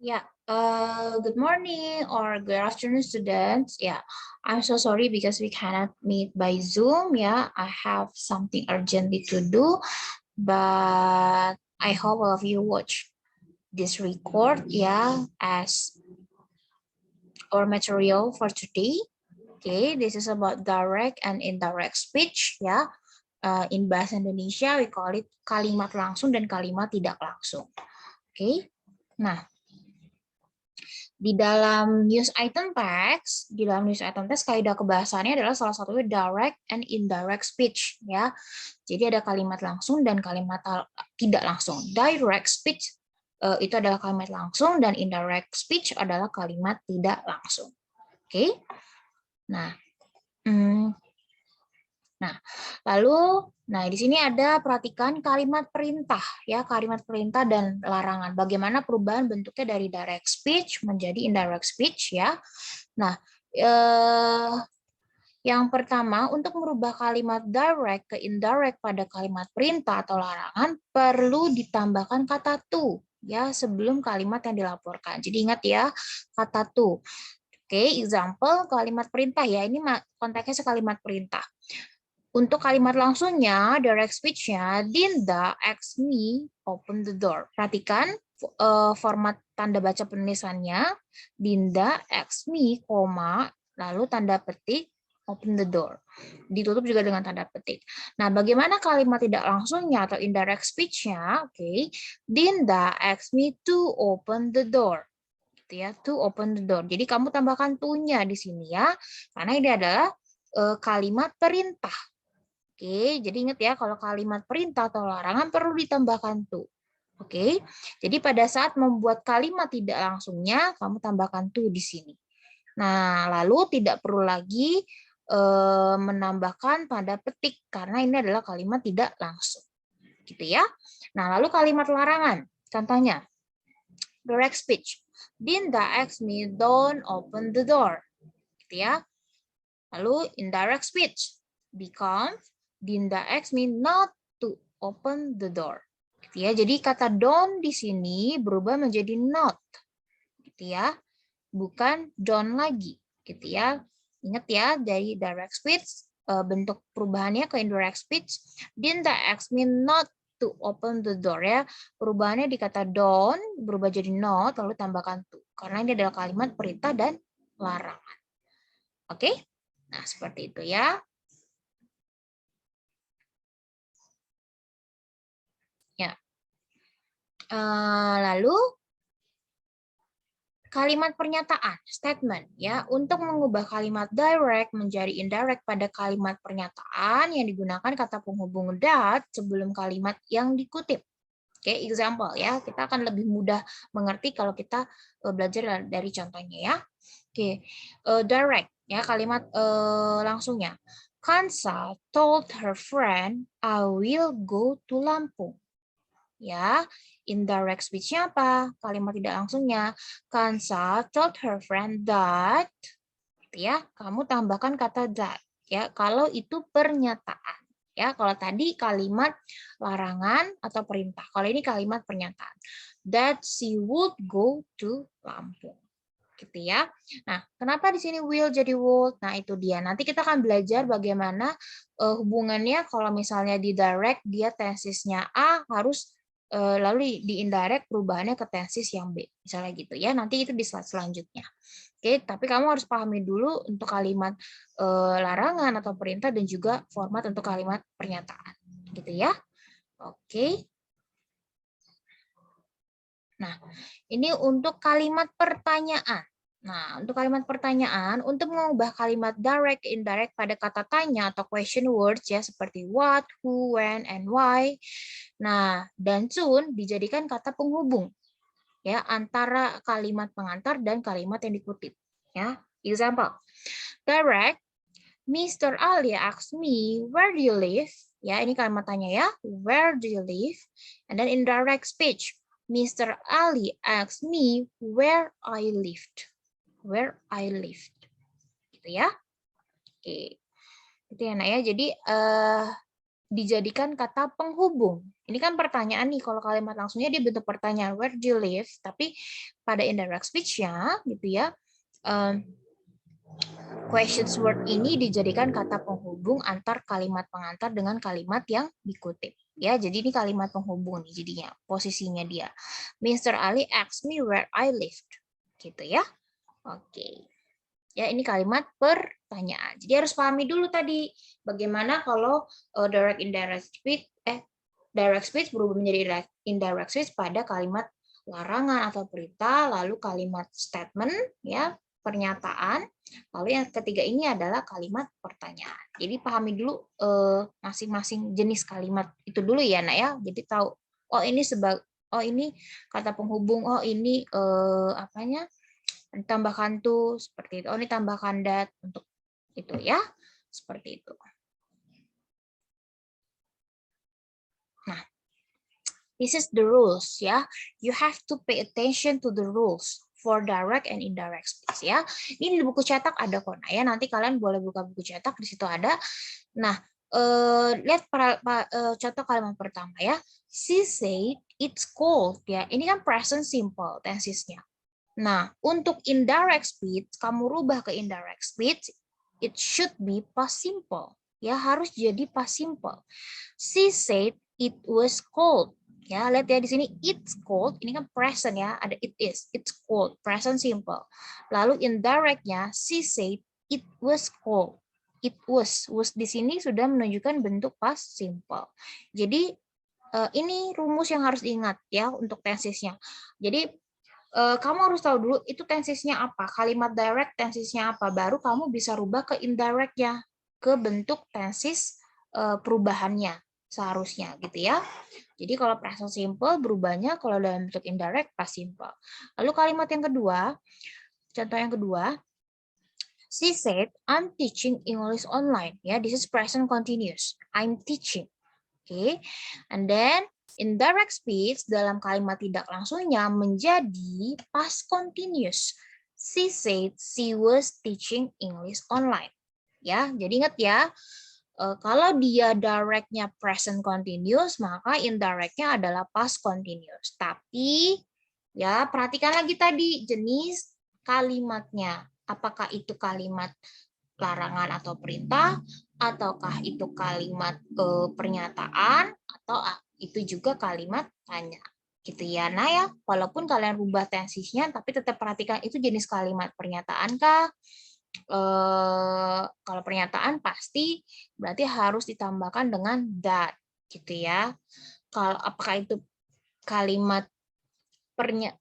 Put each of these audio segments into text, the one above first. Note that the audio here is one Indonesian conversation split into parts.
Yeah, good morning or good afternoon, students. Yeah, I'm so sorry because we cannot meet by Zoom. Yeah, I have something urgently to do, but I hope all of you watch this record. Yeah, as our material for today. Okay, this is about direct and indirect speech. Yeah, in bahasa Indonesia we call it kalimat langsung dan kalimat tidak langsung. Okay, nah. Di dalam news item text kaidah kebahasannya adalah salah satunya direct and indirect speech ya. Jadi ada kalimat langsung dan kalimat tidak langsung. Direct speech itu adalah kalimat langsung dan indirect speech adalah kalimat tidak langsung. Oke. Nah, di sini ada perhatikan kalimat perintah ya, kalimat perintah dan larangan. Bagaimana perubahan bentuknya dari direct speech menjadi indirect speech ya. Nah, yang pertama untuk merubah kalimat direct ke indirect pada kalimat perintah atau larangan perlu ditambahkan kata to ya sebelum kalimat yang dilaporkan. Jadi ingat ya, kata to. Oke, example kalimat perintah ya. Ini konteksnya sekalimat perintah. Untuk kalimat langsungnya, direct speech-nya, Dinda asked me open the door. Perhatikan format tanda baca penulisannya. Dinda asked me, lalu tanda petik, open the door. Ditutup juga dengan tanda petik. Nah, bagaimana kalimat tidak langsungnya atau indirect speech-nya? Oke, Dinda asked me to open the door. Gitu ya, to open the door. Jadi kamu tambahkan to-nya di sini ya, karena ini adalah kalimat perintah. Oke, jadi ingat ya, kalau kalimat perintah atau larangan perlu ditambahkan to. Oke, jadi pada saat membuat kalimat tidak langsungnya, kamu tambahkan to di sini. Nah, lalu tidak perlu lagi menambahkan tanda petik, karena ini adalah kalimat tidak langsung. Gitu ya. Nah, lalu kalimat larangan. Contohnya, direct speech. Dinda asked me, don't open the door. Gitu ya. Lalu indirect speech. Become Dinda asked me not to open the door. Gitu ya. Jadi kata don't di sini berubah menjadi not. Gitu ya. Bukan don't lagi. Gitu ya. Ingat ya, dari direct speech bentuk perubahannya ke indirect speech. Dinda asked me not to open the door ya. Perubahannya di kata don't berubah jadi not lalu tambahkan to. Karena ini adalah kalimat perintah dan larangan. Oke? Nah, seperti itu ya. Ya. Lalu kalimat pernyataan, statement ya. Untuk mengubah kalimat direct menjadi indirect pada kalimat pernyataan yang digunakan kata penghubung that sebelum kalimat yang dikutip. Oke, example ya. Kita akan lebih mudah mengerti kalau kita belajar dari contohnya ya. Oke, direct ya, kalimat langsungnya. Kansa told her friend, I will go to Lampung. Ya, indirect speech-nya apa? Kalimat tidak langsungnya. Kansa told her friend that, ya, kamu tambahkan kata that, ya, kalau itu pernyataan. Ya, kalau tadi kalimat larangan atau perintah. Kalau ini kalimat pernyataan. That she would go to Lampung. Gitu ya. Nah, kenapa di sini will jadi would? Nah, itu dia. Nanti kita akan belajar bagaimana hubungannya kalau misalnya di direct dia tensisnya A harus lalu di indirect perubahannya ke tensis yang B. Misalnya gitu ya. Nanti itu di slide selanjutnya. Oke, tapi kamu harus pahami dulu untuk kalimat larangan atau perintah dan juga format untuk kalimat pernyataan. Gitu ya. Oke. Nah, ini untuk kalimat pertanyaan. Nah, untuk kalimat pertanyaan, untuk mengubah kalimat direct ke indirect pada kata tanya atau question words ya seperti what, who, when, and why. Nah, dan soon dijadikan kata penghubung ya antara kalimat pengantar dan kalimat yang dikutip. Ya, example. Direct, Mr. Ali asked me, where do you live? Ya, ini kalimat tanya ya, where do you live? And then indirect speech. Mr. Ali asked me where I lived. Where I lived. Gitu ya. Oke. Itu ya, Nak ya. Jadi dijadikan kata penghubung. Ini kan pertanyaan nih, kalau kalimat langsungnya dia bentuk pertanyaan, where do you live? Tapi pada indirect speech-nya gitu ya, questions word ini dijadikan kata penghubung antar kalimat pengantar dengan kalimat yang dikutip. Ya, jadi ini kalimat penghubung nih jadinya, posisinya dia. Mr. Ali asked me where I lived. Gitu ya. Oke. Ya, ini kalimat pertanyaan. Jadi harus pahami dulu tadi bagaimana kalau direct indirect speech direct speech berubah menjadi indirect speech pada kalimat larangan atau perintah, lalu kalimat statement ya, pernyataan, lalu yang ketiga ini adalah kalimat pertanyaan. Jadi pahami dulu masing-masing jenis kalimat itu dulu ya, Nak ya. Jadi tahu oh ini kata penghubung, oh ini apanya? Ditambahkan tuh seperti itu. Oh, ini tambahkan that untuk itu ya. Seperti itu. Nah, this is the rules ya. You have to pay attention to the rules for direct and indirect speech ya. Ini di buku cetak ada kok. Nah, ya nanti kalian boleh buka buku cetak, di situ ada. Nah, lihat contoh kalimat pertama ya. She said it's cold ya. Ini kan present simple tensesnya. Nah, untuk indirect speech, kamu rubah ke indirect speech, it should be past simple. Ya, harus jadi past simple. She said it was cold. Ya, lihat ya di sini it's cold. Ini kan present ya, ada it is. It's cold, present simple. Lalu indirectnya she said it was cold. It was di sini sudah menunjukkan bentuk past simple. Jadi ini rumus yang harus diingat ya untuk tensesnya. Jadi kamu harus tahu dulu itu tensesnya apa, kalimat direct tensesnya apa, baru kamu bisa rubah ke indirect-nya, ke bentuk tenses perubahannya seharusnya gitu ya. Jadi kalau present simple berubahnya kalau dalam bentuk indirect past simple. Lalu kalimat yang kedua, contoh yang kedua, she said I'm teaching English online. Ya, this is present continuous. I'm teaching. Oke. And then indirect speech dalam kalimat tidak langsungnya menjadi past continuous. She said she was teaching English online. Ya, jadi ingat ya, kalau dia directnya present continuous, maka indirectnya adalah past continuous. Tapi ya perhatikan lagi tadi jenis kalimatnya. Apakah itu kalimat larangan atau perintah, ataukah itu kalimat pernyataan, atau itu juga kalimat tanya. Gitu ya, nah ya, walaupun kalian rubah tensesnya, tapi tetap perhatikan itu jenis kalimat pernyataan kah? Kalau pernyataan pasti berarti harus ditambahkan dengan that, gitu ya. Kalau apakah itu kalimat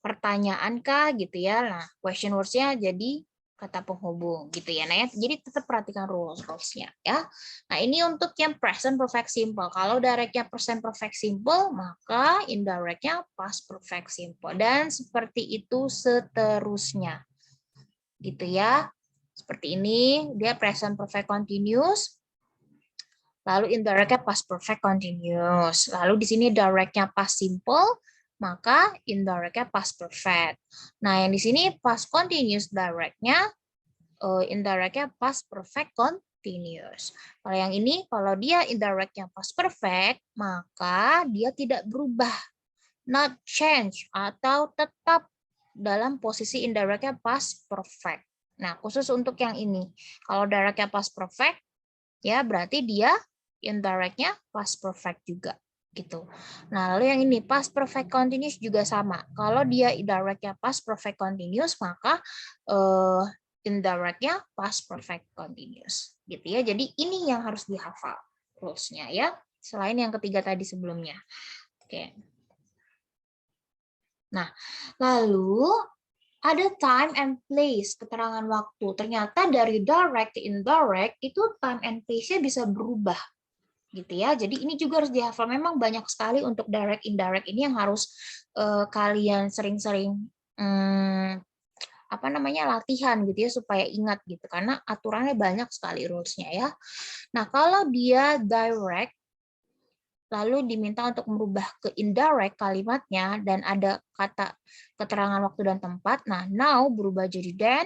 pertanyaan kah, gitu ya. Nah, question words-nya jadi kata penghubung gitu ya. Nah, ya, jadi tetap perhatikan rules-nya ya. Nah, ini untuk yang present perfect simple. Kalau direct-nya present perfect simple, maka indirect-nya past perfect simple dan seperti itu seterusnya. Gitu ya. Seperti ini, dia present perfect continuous. Lalu indirect-nya past perfect continuous. Lalu di sini direct-nya past simple, maka indirect-nya past perfect. Nah, yang di sini past continuous direct-nya, indirect-nya past perfect continuous. Kalau yang ini, kalau dia indirect-nya past perfect, maka dia tidak berubah, not change, atau tetap dalam posisi indirect-nya past perfect. Nah, khusus untuk yang ini, kalau direct-nya past perfect, ya berarti dia indirect-nya past perfect juga. Gitu. Nah, lalu yang ini past perfect continuous juga sama. Kalau dia indirect-nya past perfect continuous, maka indirect-nya past perfect continuous. Gitu ya. Jadi ini yang harus dihafal rules-nya ya. Selain yang ketiga tadi sebelumnya. Oke. Nah, lalu ada time and place, keterangan waktu. Ternyata dari direct ke indirect itu time and place-nya bisa berubah. Gitu ya. Jadi ini juga harus dihafal. Memang banyak sekali untuk direct indirect ini yang harus kalian sering-sering latihan gitu ya supaya ingat gitu karena aturannya banyak sekali rules-nya ya. Nah, kalau dia direct lalu diminta untuk merubah ke indirect kalimatnya dan ada kata keterangan waktu dan tempat. Nah, now berubah jadi then,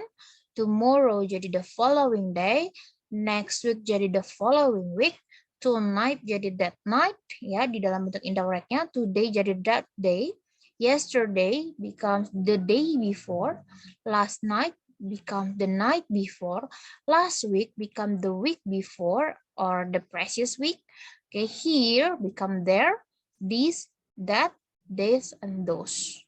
tomorrow jadi the following day, next week jadi the following week, Tonight jadi that night ya di dalam bentuk indirectnya. Today jadi that day. Yesterday becomes the day before. Last night become the night before. Last week become the week before or the previous week. Okay, here become there. This, that, this, and those.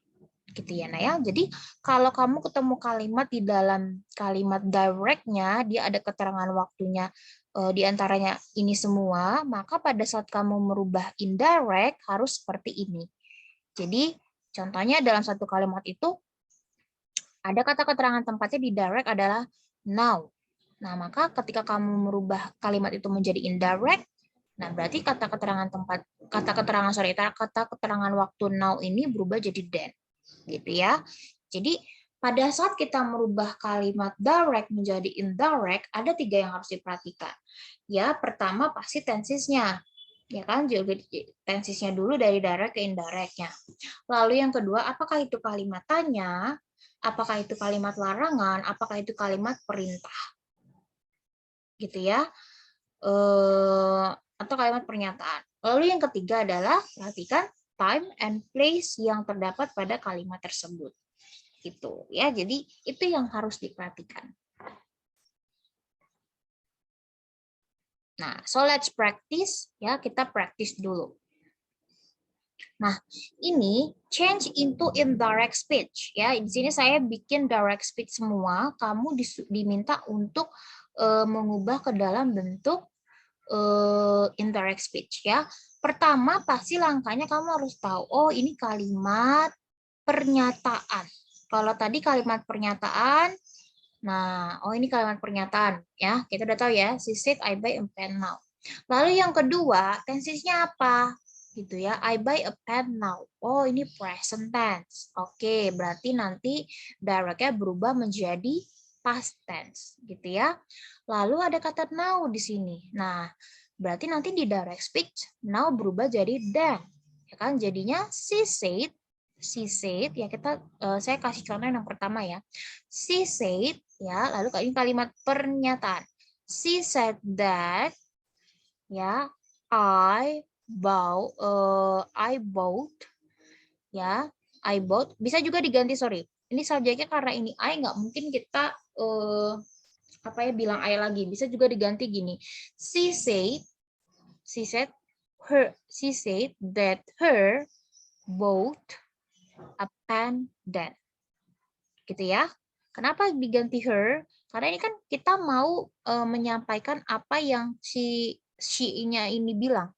Gitu ya, nah ya. Jadi kalau kamu ketemu kalimat di dalam kalimat directnya, dia ada keterangan waktunya di antaranya ini semua, maka pada saat kamu merubah indirect harus seperti ini. Jadi contohnya dalam satu kalimat itu ada kata keterangan tempatnya di direct adalah now. Nah, maka ketika kamu merubah kalimat itu menjadi indirect, nah berarti kata keterangan waktu now ini berubah jadi then. Gitu ya. Jadi pada saat kita merubah kalimat direct menjadi indirect, ada 3 yang harus diperhatikan. Ya, pertama pasti tensesnya. Ya kan, juga tensesnya dulu dari direct ke indirectnya. Lalu yang kedua, apakah itu kalimat tanya, apakah itu kalimat larangan, apakah itu kalimat perintah. Gitu ya. Atau kalimat pernyataan. Lalu yang ketiga adalah perhatikan time and place yang terdapat pada kalimat tersebut. Gitu ya. Jadi itu yang harus diperhatikan. Nah, so let's practice ya, kita practice dulu. Nah, ini change into indirect speech ya. Di sini saya bikin direct speech semua, kamu diminta untuk mengubah ke dalam bentuk indirect speech ya. Pertama pasti langkahnya kamu harus tahu, oh ini kalimat pernyataan. Kalau tadi kalimat pernyataan, nah, oh ini kalimat pernyataan ya. Kita udah tahu ya, she said I buy a pen now. Lalu yang kedua, tensesnya apa? Gitu ya, I buy a pen now. Oh, ini present tense. Oke, berarti nanti directnya berubah menjadi past tense, gitu ya. Lalu ada kata now di sini. Nah, berarti nanti di direct speech now berubah jadi then. Ya kan? Jadinya she said ya saya kasih contoh yang pertama ya. She said ya, lalu ini kalimat pernyataan. She said that ya, I bought ya, I bought bisa juga diganti, sorry. Ini subjeknya karena ini I nggak mungkin kita bilang I lagi. Bisa juga diganti gini. She said that her bought a pen then. Gitu ya. Kenapa diganti her? Karena ini kan kita mau menyampaikan apa yang si she-nya ini bilang.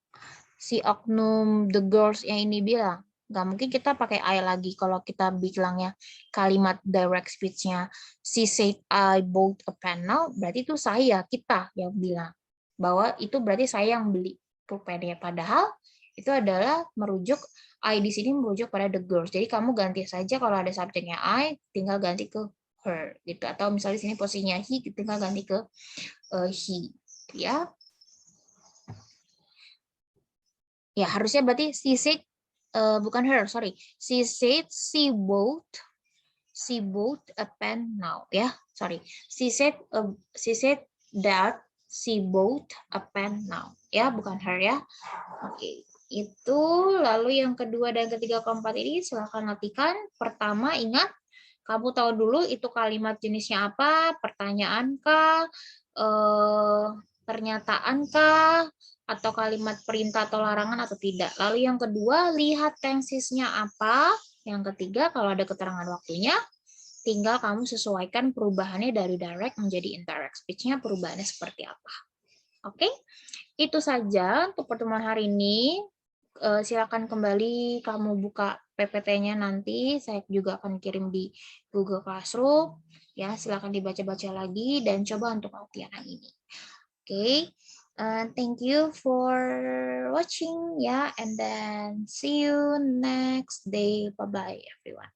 Si oknum the girls yang ini bilang. Nggak mungkin kita pakai I lagi kalau kita bilangnya kalimat direct speech-nya she said I bought a pen now, berarti itu kita yang bilang. Bahwa itu berarti saya yang beli pulpennya. Padahal itu adalah merujuk I di sini merujuk pada the girls. Jadi kamu ganti saja kalau ada subjeknya I, tinggal ganti ke her gitu. Atau misalnya di sini posisinya he, tinggal ganti ke he. Ya. Ya, harusnya berarti she said bukan her, sorry. She said she bought a pen now, ya. Sorry. She said that she bought a pen now. Ya, bukan her ya. Oke. Itu lalu yang kedua dan ketiga keempat ini silakan latihan. Pertama ingat kamu tahu dulu itu kalimat jenisnya apa, pertanyaan kah, pernyataan kah, atau kalimat perintah atau larangan atau tidak. Lalu yang kedua lihat tensesnya apa. Yang ketiga kalau ada keterangan waktunya tinggal kamu sesuaikan perubahannya dari direct menjadi indirect speech-nya perubahannya seperti apa. Oke, itu saja untuk pertemuan hari ini. Silakan kembali kamu buka PPT-nya nanti, saya juga akan kirim di Google Classroom. Ya, silakan dibaca-baca lagi dan coba untuk latihan ini. Oke, thank you for watching ya, and then see you next day. Bye bye everyone.